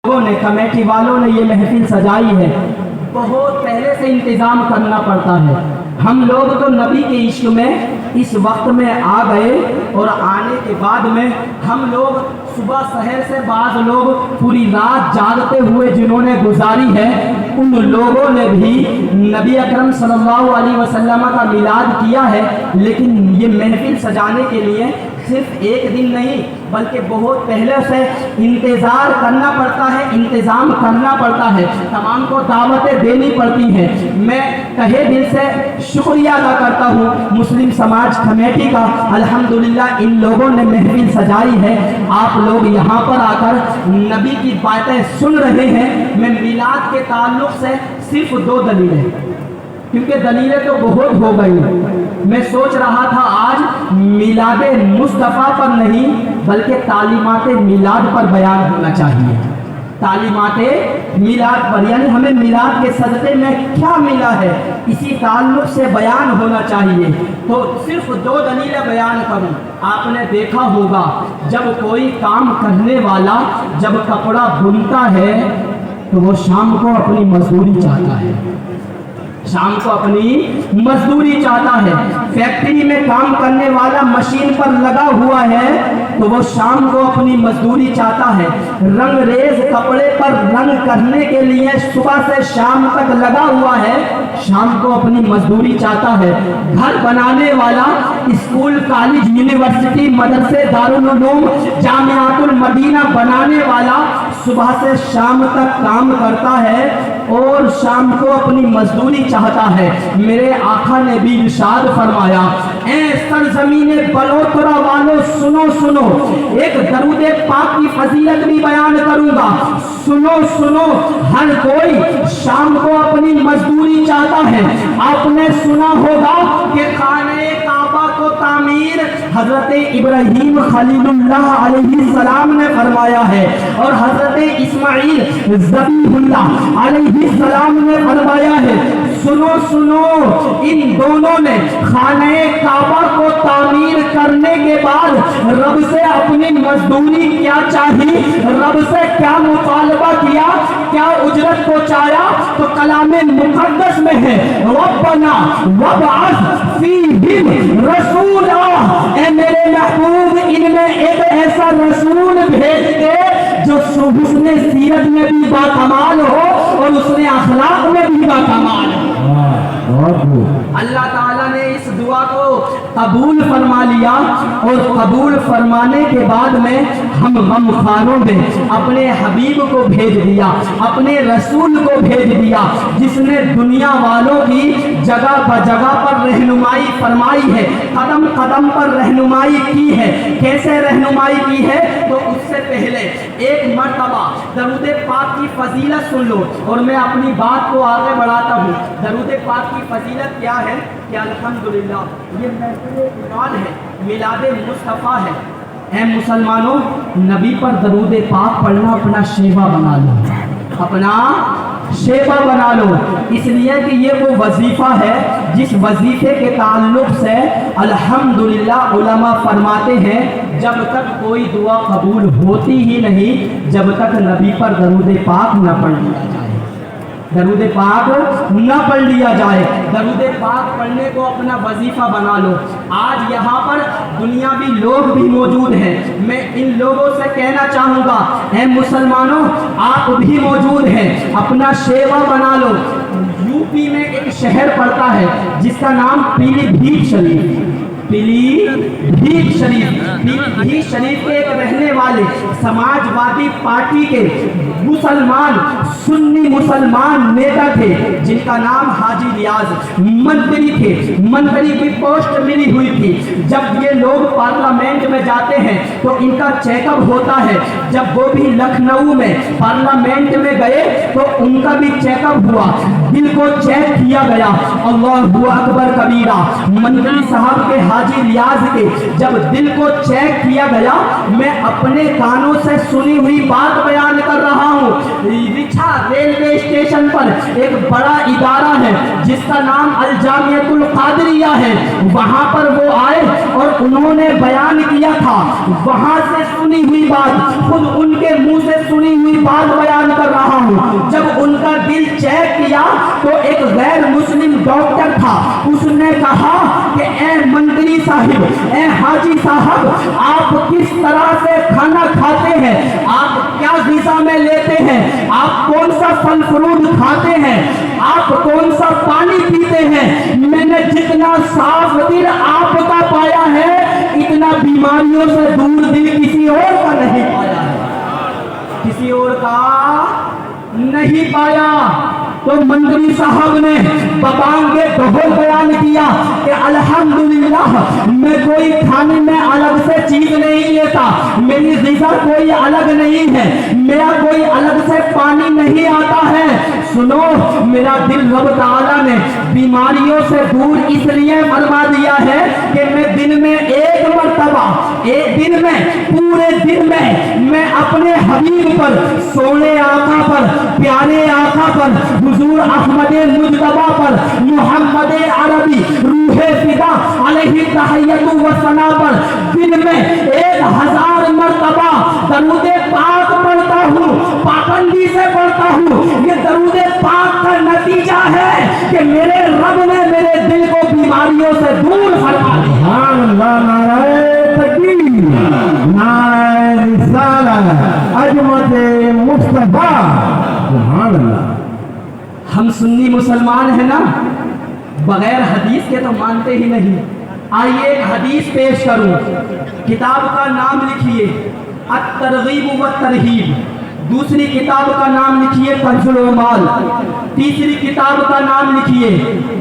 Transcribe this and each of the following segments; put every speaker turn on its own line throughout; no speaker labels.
لوگوں نے کمیٹی والوں نے یہ محفل سجائی ہے، بہت پہلے سے انتظام کرنا پڑتا ہے۔ ہم لوگ تو نبی کے عشق میں اس وقت میں آ گئے، اور آنے کے بعد میں ہم لوگ صبح سحر سے بعض لوگ پوری رات جاگتے ہوئے جنہوں نے گزاری ہے، ان لوگوں نے بھی نبی اکرم صلی اللہ علیہ وسلم کا میلاد کیا ہے، لیکن یہ محفل سجانے کے لیے صرف ایک دن نہیں بلکہ بہت پہلے سے انتظار کرنا پڑتا ہے، انتظام کرنا پڑتا ہے، تمام کو دعوتیں دینی پڑتی ہیں۔ میں تہہ دل سے شکریہ ادا کرتا ہوں مسلم سماج کمیٹی کا، الحمدللہ ان لوگوں نے محفل سجائی ہے، آپ لوگ یہاں پر آ کر نبی کی باتیں سن رہے ہیں۔ میں میلاد کے تعلق سے صرف 2 دلیلیں، کیونکہ دلیلیں تو بہت ہو گئی، میں سوچ رہا تھا آج میلاد مصطفیٰ پر نہیں بلکہ تعلیمات میلاد پر بیان ہونا چاہیے، تعلیمات میلاد پر، یعنی ہمیں میلاد کے صدقے میں کیا ملا ہے اسی تعلق سے بیان ہونا چاہیے۔ تو صرف 2 دلیلیں بیان کروں۔ آپ نے دیکھا ہوگا جب کوئی کام کرنے والا جب کپڑا بنتا ہے تو وہ شام کو اپنی مزدوری چاہتا ہے، شام کو اپنی مزدوری چاہتا ہے۔ فیکٹری میں کام کرنے والا مشین پر لگا ہوا ہے تو وہ شام کو اپنی مزدوری چاہتا ہے۔ رنگ ریز کپڑے پر رنگ کرنے کے لیے صبح سے شام تک لگا ہوا ہے، شام کو اپنی مزدوری چاہتا ہے۔ گھر بنانے والا اسکول، کالج، یونیورسٹی، مدرسے، دارالعلوم، جامعات المدینہ بنانے والا صبح سے شام تک کام کرتا ہے اور شام کو اپنی مزدوری چاہتا ہے۔ میرے آقا نے بھی ارشاد فرمایا، اے سرزمین بلوترا والو سنو سنو، ایک درود پاک کی فضیلت بھی بیان کروں گا، سنو سنو، ہر کوئی شام کو اپنی مزدوری چاہتا ہے۔ آپ نے سنا ہوگا کہ خانہ کعبہ کو تعمیر حضرت ابراہیم خلیل اللہ علیہ السلام نے فرمایا ہے، اور حضرت اسماعیل ذبیح اللہ علیہ السلام نے فرمایا ہے۔ سنو سنو، ان دونوں نے خانہ کعبہ کو تعمیر کرنے کے بعد رب سے اپنی مزدوری کیا چاہی، رب سے کیا مطالبہ کیا، کیا اجرت کو چاہا، تو کلام مقدس میں ہے، ربنا وابعث فیہم رسولا، اے میرے محبوب ان میں ایک ایسا رسول بھیج دے جو حسن سیرت میں بھی باکمال ہو اور اس نے اخلاق میں بھی باکمال ہو۔ اللہ تعالیٰ نے اس دعا کو قبول فرما لیا، اور قبول فرمانے کے بعد میں ہم غمخانوں میں اپنے حبیب کو بھیج دیا، اپنے رسول کو بھیج دیا، جس نے دنیا والوں کی جگہ بجگہ پر رہنمائی فرمائی ہے، قدم قدم پر رہنمائی کی ہے۔ کیسے رہنمائی کی ہے؟ تو اس سے پہلے ایک مرتبہ درود پاک کی فضیلت سن لو، اور میں اپنی بات کو آگے بڑھاتا ہوں۔ درود پاک کی فضیلت کیا ہے کہ الحمدللہ یہ محفل قرآن ہے، میلاد مصطفیٰ ہے۔ اے مسلمانوں، نبی پر درود پاک پڑھنا اپنا شیوا بنا لو، اپنا شیوا بنا لو، اس لیے کہ یہ وہ وظیفہ ہے جس وظیفے کے تعلق سے الحمدللہ علماء فرماتے ہیں جب تک کوئی دعا قبول ہوتی ہی نہیں جب تک نبی پر درود پاک نہ پڑھ لیا جائے، درود پاک نہ پڑھ لیا جائے۔ درود پاک پڑھنے کو اپنا وظیفہ بنا لو۔ آج یہاں پر دنیاوی لوگ بھی موجود ہیں، میں ان لوگوں سے کہنا چاہوں گا، اے مسلمانوں آپ بھی موجود ہیں، اپنا شیوا بنا لو۔ یو پی میں ایک شہر پڑتا ہے جس کا نام پیلی بھیت شریف، پیلی بھیت شریف، پیلی بھیت شریف کے ایک رہنے والے سماج وادی پارٹی کے مسلمان، سنی مسلمان نیتا تھے جن کا نام حاجی ریاض، منتری تھے، منتری کی پوسٹ ملی ہوئی تھی۔ جب یہ لوگ پارلیمنٹ میں جاتے ہیں تو ان کا چیک اپ ہوتا ہے، جب وہ بھی لکھنؤ میں پارلیمنٹ میں گئے تو ان کا بھی چیک اپ ہوا، دل کو چیک کیا گیا، اللہ اکبر کبیرہ۔ منتری صاحب کے حاجی ریاض کے جب دل کو چیک کیا گیا، میں اپنے کانوں سے سنی ہوئی بات بیان کر رہا ہوں۔ رچھا ریلوے اسٹیشن پر ایک بڑا ادارہ ہے جس کا نام الجامعۃ القادریہ ہے، وہاں پر وہ آئے اور انہوں نے بیان کیا تھا، وہاں سے سنی ہوئی بات، خود ان کے منہ سے سنی ہوئی بات بیان डॉक्टर था, उसने कहा कि ए मंत्री साहिब, ए हाजी साहब, आप किस तरह से खाना खाते हैं, आप क्या ग़िज़ा में लेते हैं, आप कौन सा फल फ्रूट खाते हैं, आप कौन सा पानी पीते हैं, मैंने जितना साफ दिल आपका पाया है इतना बीमारियों से दूर दिल किसी और का नहीं पाया है, किसी और का नहीं पाया। तो मंत्री साहब ने बबांगे ढोल बयान किया कि अल्हम्दुलिल्लाह मैं कोई खाने में अलग से चीज नहीं लेता, मेरी ग़िज़ा कोई अलग नहीं है, मेरा कोई अलग से पानी नहीं आता है। सुनो, मेरा दिल रब ताला ने बीमारियों से दूर इसलिए फरमा दिया है कि मैं दिन में एक मर्तबा, एक दिन में, पूरे दिन में मैं अपने हबीब पर, सोने आका पर, प्यारे आका पर, हुजूर अहमद मुज्तबा पर, मोहम्मद अरबी रूहे फिदा अलैहि तहय्यतु व सना पर दिन में 1000 मर्तबा दरूद पाक पढ़ता हूँ, पाबंदी से पढ़ता हूँ। ये दरूद पाक का नतीजा है कि मेरे रब ने मेरे दिल को बीमारियों से दूर फरमा दिया। नारे तकबीर, नारे रिसालत, अजमत मुस्तफा, सुभान अल्लाह। हम सुन्नी मुसलमान हैं ना, बगैर हदीस के तो मानते ही नहीं। आइए एक हदीस पेश करूं, किताब का नाम लिखिए अत-तरगीब व तरहीब, दूसरी किताब का नाम लिखिए कंजुल उमाल, तीसरी किताब का नाम लिखिए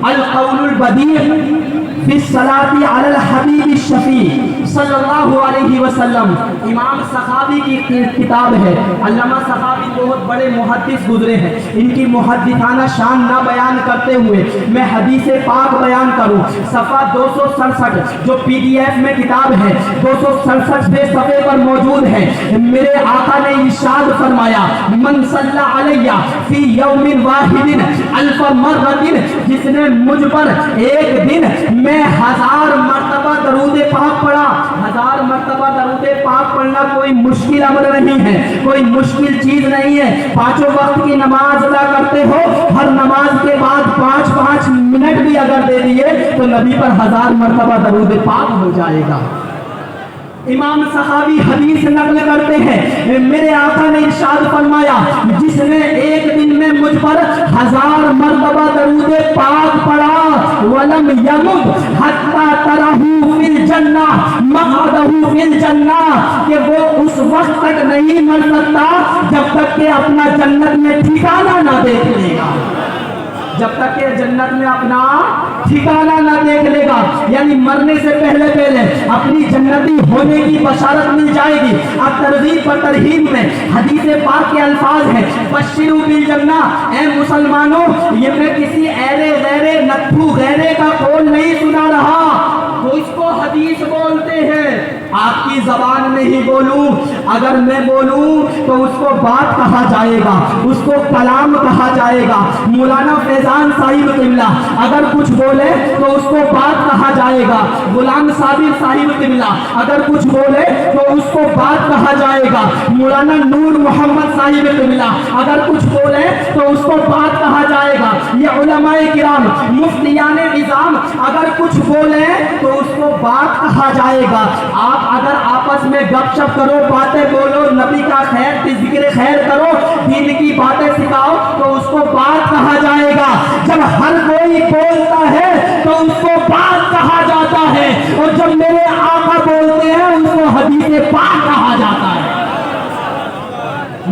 अल कौलुल बदी' फी सलाती अलल हबीब शफी सल्लल्लाहु अलैहि वसल्लम। इमाम सखावी की किताब है। अल्लामा सखावी बहुत बड़े मुहद्दिस गुजरे हैं, इनकी मुहद्दिसाना शान ना बयान करते हुए मैं हदीस पाक बयान करूं। सफ़ा 267 जो PDF में किताब है 267वें सफ़े पर मौजूद है। मेरे आका ने इरशाद फरमाया, मन सल्ला अलैया फी यौमिन वाहिदिन अल्फ मर्रतिन, जिसने मुझ पर एक दिन में 1000 मर्तबा दरूद पाक पढ़ा। 1000 मर्तबा दरूद पाक पढ़ना कोई मुश्किल अमर नहीं है, कोई मुश्किल चीज नहीं है। 5 वक्त की नमाज अदा करते हो, हर नमाज के बाद 5-5 मिनट भी अगर दे दिए तो नबी पर 1000 मर्तबा दरूद पाक हो जाएगा। इमाम सहाबी हदीस नकल करते हैं, मेरे आका ने इरशाद फरमाया, जिसने एक दिन में मुझ पर 1000 मर्तबा दरूद पाक पढ़ा, वलम यमुत हत्ता तरहू फिल जन्नह मक़अदहू फिल जन्नह, कि वो उस वक्त तक नहीं मर सकता जब तक कि अपना जन्नत में ठिकाना ना देख लेगा, जब तक कि जन्नत में अपना ठिकाना ना देख लेगा। यानी मरने से पहले पहले अपनी जन्नती होने की बशारत मिल जाएगी। अब तरगीब व तरहीब में हदीस पाक के अल्फाज हैं, बश्शिरू बिल जन्नह, ए मुसलमानों, ये मैं किसी ऐरे गैरे नत्थू गैरे का कौल नहीं सुना रहा, तो इसको हदीस बोलते हैं। आपकी जबान में ही बोलूं, अगर मैं बोलूं तो उसको बात कहा जाएगा, उसको कलाम कहा जाएगा। मौलाना फैजान साहिब किबला अगर कुछ बोले तो उसको बात कहा जाएगा। गुलाम साबिर साहिब किबला अगर कुछ बोले तो उसको बात कहा जाएगा। मौलाना नूर मोहम्मद साहिब किबला अगर कुछ बोले तो उसको बात कहा जाएगा। ये उलमाए किराम मुफ्तियान निज़ाम अगर कुछ बोले तो उसको बात कहा जाएगा। आप अगर आपस में गपशप करो, बातें बोलो, नबी का खैर जिक्र खैर करो, दीन की बातें सिखाओ तो उसको बात कहा जाएगा। जब हर कोई बोलता है तो उसको बात कहा जाता है, और जब मेरे आका बोलते हैं उसको हदीस पाक कहा जाता है।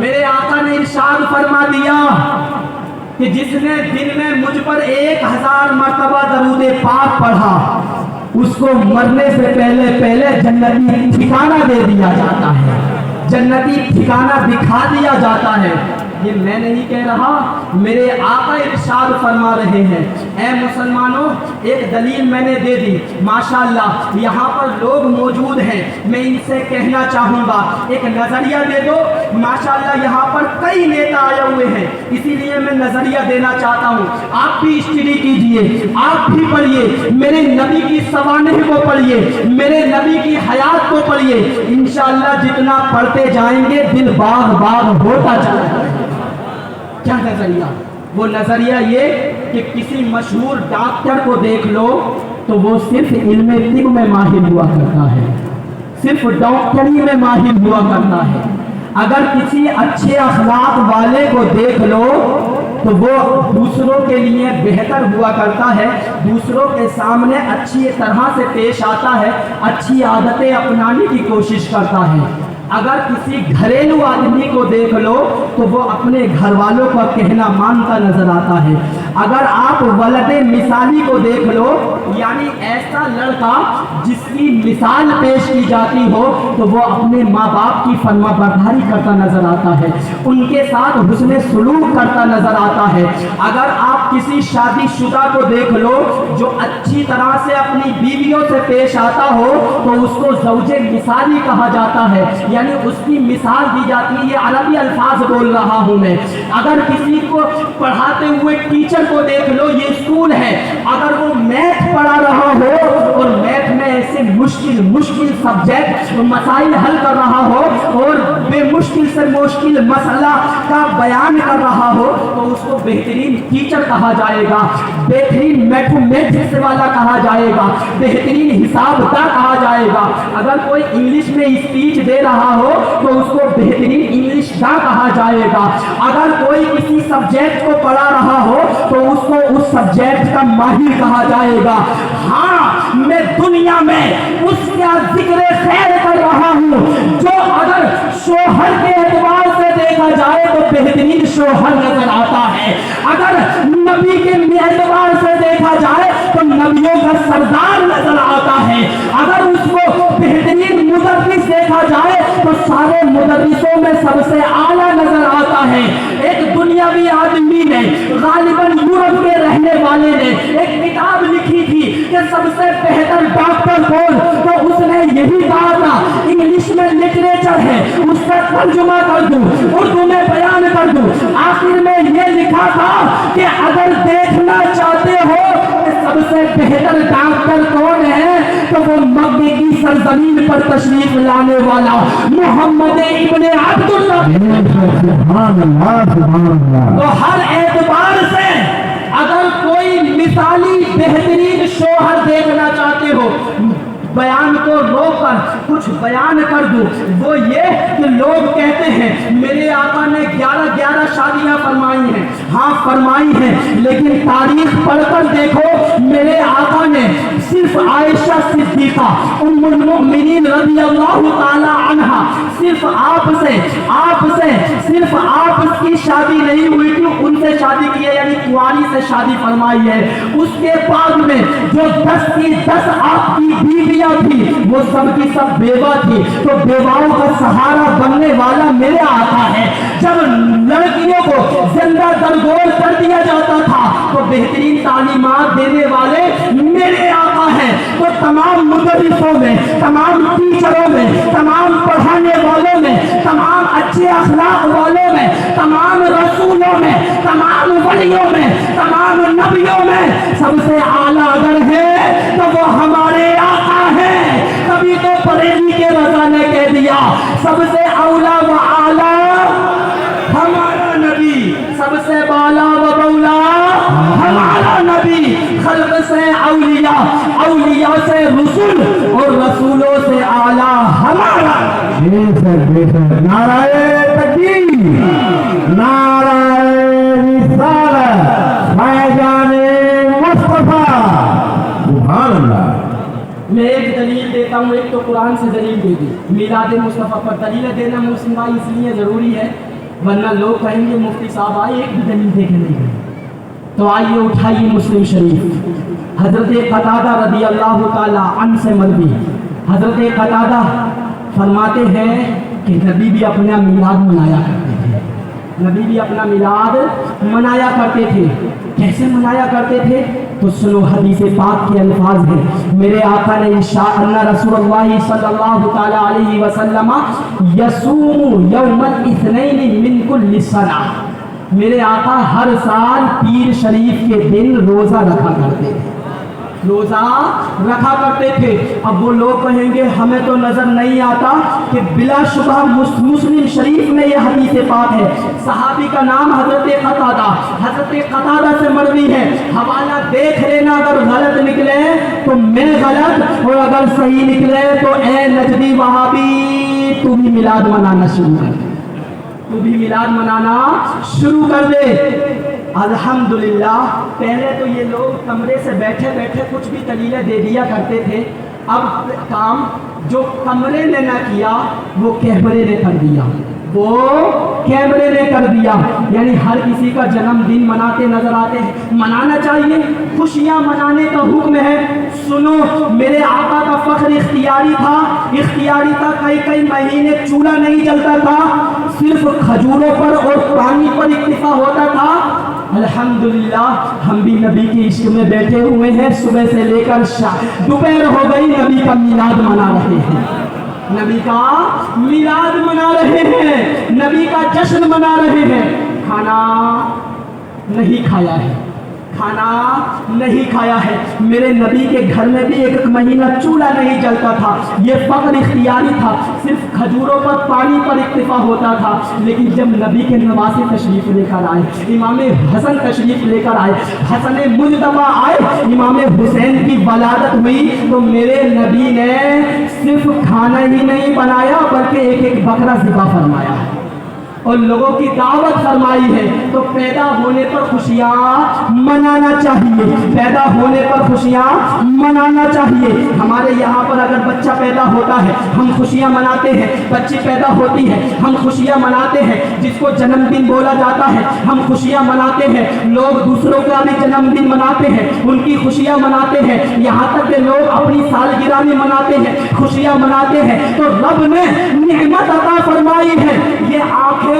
मेरे आका ने इरशाद फरमा दिया कि जिसने दिन में मुझ पर 1000 मर्तबा दरूद पाक पढ़ा, उसको मरने से पहले पहले जन्नती ठिकाना दे दिया जाता है, जन्नती ठिकाना दिखा दिया जाता है। ये मैं नहीं कह रहा, मेरे आका इरशाद फरमा रहे हैं। ऐ मुसलमानों, एक दलील मैंने दे दी, माशाअल्लाह यहाँ पर लोग मौजूद हैं, मैं इनसे कहना चाहूँगा एक नज़रिया दे दो। माशाअल्लाह यहाँ पर कई नेता आए हुए हैं, इसीलिए मैं नज़रिया देना चाहता हूँ। आप भी स्टडी कीजिए, आप भी पढ़िए, मेरे नबी की सवानह को पढ़िए, मेरे नबी की हयात को पढ़िए। इंशाअल्लाह जितना पढ़ते जाएंगे दिल बाग बाग होता जाएगा। क्या नजरिया, وہ نظریہ یہ کہ کسی مشہور ڈاکٹر کو دیکھ لو تو وہ صرف علم طب میں ماہر ہوا کرتا ہے، صرف ڈاکٹری میں ماہر ہوا کرتا ہے۔ اگر کسی اچھے اخلاق والے کو دیکھ لو تو وہ دوسروں کے لیے بہتر ہوا کرتا ہے، دوسروں کے سامنے اچھی طرح سے پیش آتا ہے، اچھی عادتیں اپنانے کی کوشش کرتا ہے۔ اگر کسی گھریلو آدمی کو دیکھ لو تو وہ اپنے گھر والوں کا کہنا مانتا نظر آتا ہے۔ اگر آپ ولد مثالی کو دیکھ لو، یعنی ایسا لڑکا جس کی مثال پیش کی جاتی ہو تو وہ اپنے ماں باپ کی فرما برداری کرتا نظر آتا ہے، ان کے ساتھ حسن سلوک کرتا نظر آتا ہے۔ اگر آپ کسی شادی شدہ کو دیکھ لو جو اچھی طرح سے اپنی بیویوں سے پیش آتا ہو تو اس کو زوج مثالی کہا جاتا ہے، یعنی اس کی مثال دی جاتی ہے۔ یہ عربی الفاظ بول رہا ہوں میں۔ اگر کسی کو پڑھاتے ہوئے ٹیچر کو دیکھ لو، یہ اسکول ہے، اگر وہ میتھ پڑھا رہا ہو اور میتھ میں ایسے مشکل سبجیکٹ مسائل حل کر رہا ہو اور بے مشکل سے مشکل مسئلہ کا بیان کر رہا ہو تو اس کو بہترین ٹیچر کہا جائے گا، بہترین میتھمیٹکس والا کہا جائے گا، بہترین حساب داں کہا جائے گا۔ اگر کوئی انگلش میں اسپیچ دے رہا ہو تو اس کو بہترین انگلش داں کہا جائے گا۔ اگر کوئی کسی سبجیکٹ کو پڑھا رہا ہو تو اس کو اس سبجیکٹ کا ماہر کہا جائے گا۔ ہاں، میں دنیا میں اس کا ذکر خیر کر رہا ہوں جو اگر شوہر کے اعتبار سے دیکھا جائے تو بہترین شوہر نظر آتا ہے، اگر نبی کے اعتبار سے دیکھا جائے تو نبیوں کا سردار نظر آتا ہے، اگر اس کو بہترین مدرس دیکھا جائے تو سارے مدرسوں میں سب سے اعلیٰ نظر آتا ہے۔ ایک دنیاوی آدمی نے، غالباً یورپ کے رہنے والے نے، ایک کتاب لکھی تھی کہ سب سے بہتر ڈاکٹر کون، تو اس نے یہی کہا تھا انگلش میں لٹریچر ہے اس کا ترجمہ کر دوں، اردو میں بیان کر دوں، آخر میں یہ لکھا تھا کہ اگر دیکھنا چاہتے ہو کہ سب سے بہتر ڈاکٹر کون ہے تو وہ مکے کی سرزمین پر تشریف لانے والا محمد ابن عبداللہ۔ تو ہر اعتبار سے اگر کوئی مثالی بہترین شوہر دیکھنا چاہتے ہو، بیان کو روک کر کچھ بیان کر دوں، وہ یہ کہ لوگ کہتے ہیں میرے آقا نے 11 شادیاں فرمائی ہیں۔ ہاں فرمائی ہیں، لیکن تاریخ پڑھ کر دیکھو میرے آقا نے صرف عائشہ صدیقہ ام المؤمنین رضی اللہ تعالی عنہا صرف آپ کی شادی نہیں ہوئی تھی، ان سے شادی کی ہے، یعنی کنواری سے شادی فرمائی ہے۔ اس کے بعد میں جو 10 کی 10 آپ کی بیویاں تھی وہ سب کی سب بیوہ تھی، تو بیواؤں کا سہارا بننے والا میرے آقا ہے۔ جب لڑکیوں کو زندہ درگور کر دیا جاتا تھا تو بہترین تعلیمات دینے والے میرے آقا ہیں۔ تو تمام مدرسوں میں، تمام ٹیچروں میں، تمام پڑھانے والوں میں، تمام اچھے اخلاق والوں میں، تمام رسولوں میں، تمام ولیوں میں، تمام نبیوں میں سب سے اعلیٰ اگر ہے تو وہ ہمارے آقا ہیں۔ تبھی تو بریلوی کے رضا نے کہہ دیا سب سے اولا و اعلیٰ ہمارا نبی، سب سے بالا و بولا ہمارا نبی، خلق سے اولیاء، اولیاء سے رسول اور رسولوں سے اعلیٰ ہمارا۔
نعرہ تکبیر، نعرہ رسالت، فیضان مصطفیٰ، سبحان اللہ۔
میں ایک دلیل دیتا ہوں، ایک تو قرآن سے دلیل دے دی، میلاد مصطفیٰ پر دلیل دینا محسن بھائی اس لیے ضروری ہے ورنہ لوگ کہیں گے مفتی صاحب آئے ایک بھی دلیل دے کے نہیں گئے۔ تو آئیے اٹھائیے مسلم شریف، حضرت قتادہ رضی اللہ تعالی عنہ سے مروی، حضرت قتادہ فرماتے ہیں کہ نبی بھی اپنا میلاد منایا کرتے تھے، نبی بھی اپنا میلاد منایا کرتے تھے۔ کیسے منایا کرتے تھے تو سنو، حدیث پاک کے الفاظ ہیں، میرے آقا نے ارشاد ان رسول اللہ صلی اللہ تعالی علیہ وسلم یصوم یوم الاثنین من کل سنہ، میرے آقا ہر سال پیر شریف کے دن روزہ رکھا کرتے تھے۔ रोज़ा रखा करते थे। अब वो लोग कहेंगे हमें तो नज़र नहीं आता कि बिलाशुबह मुस्लिम शरीफ में ये हदीस पाक है। सहाबी का नाम हज़रत क़तादा से मरवी है। हवाला देख लेना, अगर गलत निकले तो मैं गलत और अगर सही निकले तो ए नजदी वहाबी तू भी मिलाद मनाना शुरू कर दे, तू भी मिलाद मनाना शुरू कर दे। अल्हम्दुलिल्लाह, पहले तो ये लोग कमरे से बैठे बैठे कुछ भी दलीलें दे दिया करते थे। अब काम जो कमरे ने ना किया वो कैमरे ने कर दिया, वो कैमरे ने कर दिया। यानी हर किसी का जन्मदिन मनाते नजर आते हैं। मनाना चाहिए, खुशियाँ मनाने का हुक्म है। सुनो, मेरे आका का फख्र इख्तियारी था। कई महीने चूल्हा नहीं जलता था, सिर्फ खजूरों पर और पानी पर इक्तिफा होता था। अल्हम्दुलिल्लाह, हम भी नबी के इश्क में बैठे हुए हैं। सुबह से लेकर दोपहर हो गई, नबी का मिलाद मना रहे हैं, नबी का मिलाद मना रहे हैं, नबी का जश्न मना रहे हैं। खाना नहीं खाया है, खाना नहीं खाया है। मेरे नबी के घर में भी एक महीना चूल्हा नहीं जलता था। ये फख्र इख्तियारी था, सिर्फ खजूरों पर पानी पर इक्तिफा होता था। लेकिन जब नबी के नवासे तशरीफ लेकर आए, इमाम हसन तशरीफ लेकर आए, हसन मुजतबा आए, इमाम हुसैन की वलादत हुई, तो मेरे नबी ने सिर्फ खाना ही नहीं बनाया बल्कि एक एक बकरा ज़िबा फरमाया और लोगों की दावत फरमाई है। तो पैदा होने पर खुशियाँ मनाना चाहिए, पैदा होने पर खुशियाँ मनाना चाहिए। हमारे यहाँ पर अगर बच्चा पैदा होता है हम खुशियाँ मनाते हैं, बच्ची पैदा होती है हम खुशियाँ मनाते हैं, जिसको जन्मदिन बोला जाता है हम खुशियाँ मनाते हैं। लोग दूसरों का भी जन्मदिन मनाते हैं, उनकी खुशियाँ मनाते हैं, यहाँ तक कि लोग अपनी सालगिरह भी मनाते हैं, खुशियाँ मनाते हैं। तो रब ने नेमत अता फरमाई है, ये आँखें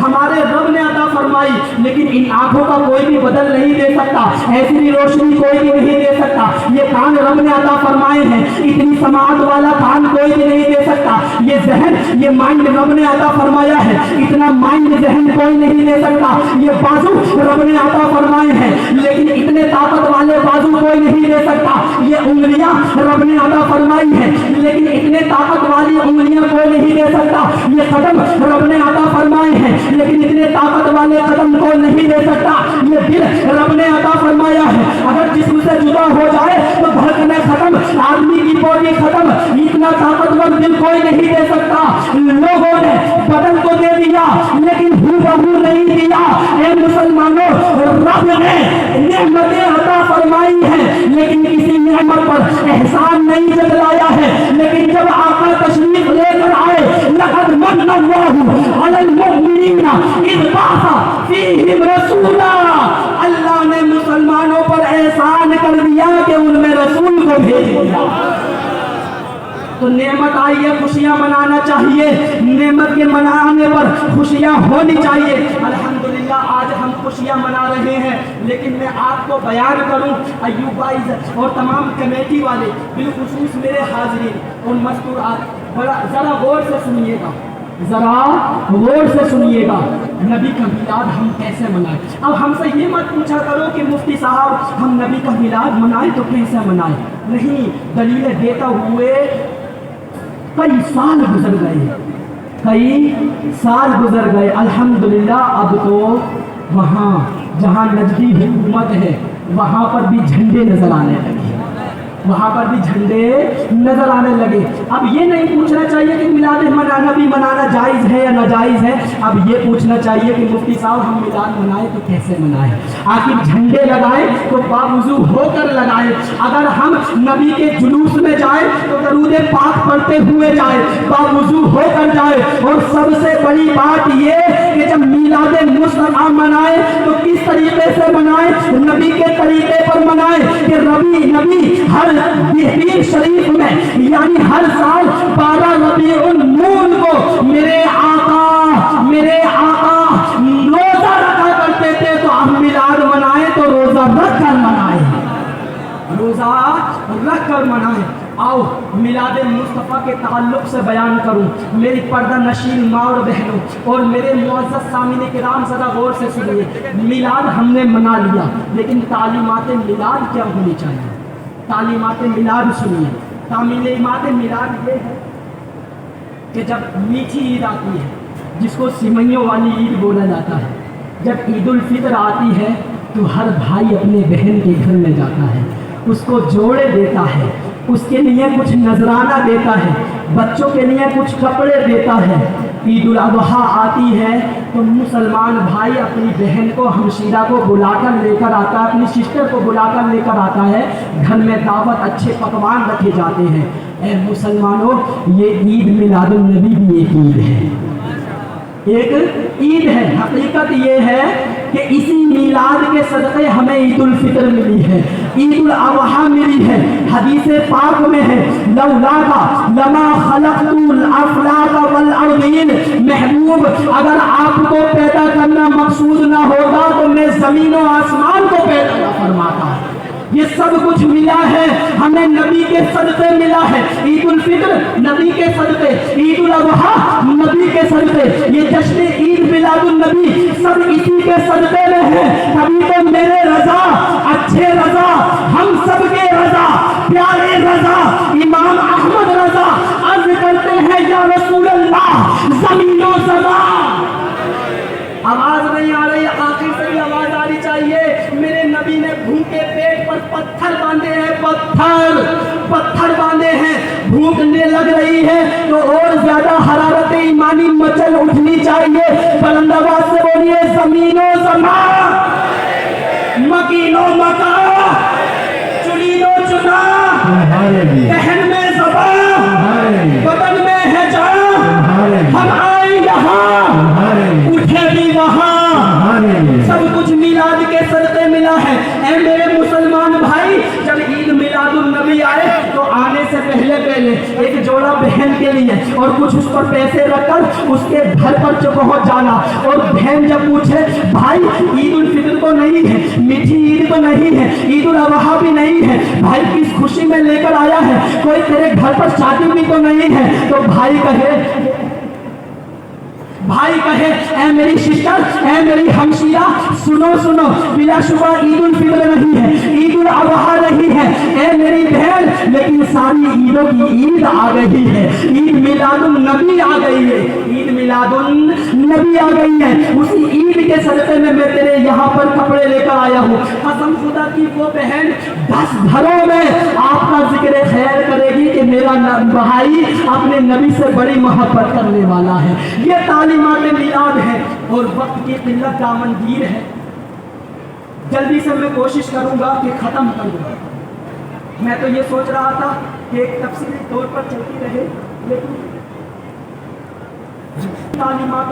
हमारे रब ने अता फरमाई, लेकिन इन आंखों का कोई भी बदल नहीं दे सकता, ऐसी भी रोशनी कोई भी नहीं दे सकता। ये कान रब ने अता फरमाए हैं, इतनी समाअत वाला कान कोई भी नहीं दे सकता। ये जहन, ये माइंड रब ने अता फरमाया है, इतना माइंड जहन कोई नहीं दे सकता। ये बाजू रब ने अता फरमाए हैं, लेकिन इतने ताकत वाले बाजू कोई नहीं दे सकता। ये उंगलियां रब ने अता फरमाई है, लेकिन इतने ताकत वाली उंगलियां कोई नहीं दे सकता। ये कदम रब ने अता फरमाए हैं, लेकिन इतने ताकत वाले कदम को नहीं दे सकता। ये दिल रब ने अता फरमाया है, अगर जिस्म से जुदा हो जाए तो धड़कने खत्म, आदमी की बॉडी खत्म, इतना ताकतवर दिल कोई नहीं दे सकता। लोगों ने बदन को दे दिया लेकिन हूबहू नहीं दिया। ए मुसलमानों, रब ने नेमतें अता फरमाई है, लेकिन किसी नेमत पर एहसान नहीं जतलाया है। लेकिन जब आका तशरीफ लेकर आए, लक़द मन्नल्लाहु अलल मुमिनीना इज़ बअसा फ़ीहिम रसूला, अल्लाह ने मुसलमानों पर एहसान कर दिया कि उनमें रसूल को भेज दिया। तो नेमत आई है, खुशियाँ मनाना चाहिए, नेमत के मनाने पर खुशियाँ होनी चाहिए। अल्हम्दुलिल्लाह, आज हम खुशियाँ मना रहे हैं, लेकिन मैं आपको बयान करूं, अय्यूब भाई और तमाम कमेटी वाले, बिलखुसूस मेरे हाज़रीन और मस्तूरात, बड़ा ज़रा गौर से सुनिएगा, ज़रा गौर से सुनिएगा। नबी का मिलाद हम कैसे मनाएं? अब हमसे ये मत पूछा करो कि मुफ्ती साहब हम नबी का मिलाद मनाएं तो कैसे मनाएं। नहीं, दलीलें देता हुए कई साल गुजर गए, कई साल गुजर गए। अल्हम्दुलिल्लाह, अब तो वहाँ जहाँ नजदी हुकूमत है वहाँ पर भी झंडे नजर आने लगे, वहाँ पर भी झंडे नजर आने लगे। अब ये नहीं पूछना चाहिए कि मिलाद नबी मनाना जायज़ है या नाजायज़ है, अब ये पूछना चाहिए कि मुफ्ती साहब हम मिलाद मनाएं तो कैसे मनाएं। आखिर झंडे लगाएं तो बावुज़ू होकर लगाएं। अगर हम नबी के जुलूस में जाएं तो दरूद पाक पढ़ते हुए जाएं, बावुज़ू होकर जाएं। और सबसे बड़ी बात ये कि जब मिलाद मुस्तफ़ा मनाएं तो किस तरीके से मनाएं? नबी के तरीके पर मनाएं कि नबी हर बिहरीन शरीफ में, यानी हर साल 12 रबीउल नूर को मेरे आका रोजा रखा करते थे। तो हम मिलाद मनाए तो रोजा रख कर मनाए, रोजा रख कर मनाए। आओ मिलाद मुस्तफ़ा के ताल्लुक़ से बयान करूं। मेरी पर्दा नशीन माँ और बहनों और मेरे मुअज़्ज़ज़ सामीन किराम, ज़रा गौर से सुनिए। मिलाद हमने मना लिया, लेकिन तालीमात मिलाद क्या होनी चाहिए? तालीमात मिलाद सुनिए। तालीमात मिलाद ये है कि जब मीठी ईद आती है, जिसको सिमइयों वाली ईद बोला जाता है, जब ईद उल फितर आती है तो हर भाई अपने बहन के घर में जाता है, उसको जोड़े देता है, उसके लिए कुछ नजराना देता है, बच्चों के लिए कुछ कपड़े देता है। ईद उल अज़हा आती है तो मुसलमान भाई अपनी बहन को, हमशीरा को बुलाकर लेकर आता है, अपनी सिस्टर को बुलाकर लेकर आता है, घर में दावत, अच्छे पकवान रखे जाते हैं। ए मुसलमानों, ये ईद मिलादुन नबी भी एक ईद है, एक ईद है। हकीकत ये है कि इसी मिलाद के सदक़े हमें ईद उल फितर मिली है, ईद उल अज़हा मिली है। हदीस पाक में है, लौलाका लमा खलक़तुल अफ़लाक वल अर्दीन, महबूब अगर आपको पैदा करना मकसूद ना होता तो मैं ज़मीन और आसमान को पैदा न फरमाता। ये सब कुछ मिला है हमें नबी के सदक़े मिला है। ईद उल फितर नबी के सदक़े, ईद उल अज़हा नबी के सदक़े, ये जश्न ईद मिलादुन नबी सब इसी के सदक़े में है। तभी तो मेरे रज़ा, अच्छे रज़ा, हम सब के रज़ा, प्यारे रज़ा, इमाम अहमद रज़ा अर्ज़ करते हैं, या रसूल अल्लाह ज़मीनो ज़मान। आवाज नहीं आ रही, आखिर से भी आवाज आनी चाहिए। मेरे नबी ने भूखे पेट पर पत्थर बांधे हैं, पत्थर बांधे हैं। भूखने लग रही है तो और ज्यादा हरारत ईमानी मचल उठनी चाहिए। बुलंद आवाज से बोलिए, ज़मीनो ज़मान, मकीनो मकान, चुनीनो चुना, बहन में ज़बान, बदन में है जान, हम आए यहाँ, उठे भी वहाँ, सब कुछ मिलाद के सदक़े मिला है। ऐ मेरे मुसलमान भाई, जब ईद मिलादुन नबी आए तो आने से पहले एक जोड़ा बहन के लिए और कुछ उस पर पैसे रखकर उसके घर पर पहुंच जाना। और बहन जब पूछे, भाई ईद उल फितर तो नहीं है, मीठी ईद तो नहीं है, ईद उल अज़हा भी नहीं है, भाई किस खुशी में लेकर आया है, कोई तेरे घर पर शादी भी तो नहीं है, तो भाई कहे ऐ मेरी सिस्टर, ऐ मेरी हमशीरा, सुनो सुनो, बिलाशुबा ईद उल फितर नहीं है, ईद उल अज़हा नहीं है, ऐ मेरी बहन, लेकिन सारी ईदों की ईद आ गई है, ईद मिलादुन नबी आ गई है, ईद मिलादुन नबी आ गई है। उसी ईद के सदक़े में मैं तेरे यहाँ पर कपड़े लेकर आया हूँ। कसम खुदा की वो बहन 10 घरों में आपका जिक्र खैर करेगी कि मेरा भाई अपने नबी से बड़ी मोहब्बत करने वाला है। ये तालीमात मिलाद है और वक्त की किल्लत दामनगीर है। जल्दी से मैं कोशिश करूंगा कि खत्म कर दूं। मैं तो ये सोच रहा था कि एक तफसीली तौर पर चलती रहे, लेकिन तालीमात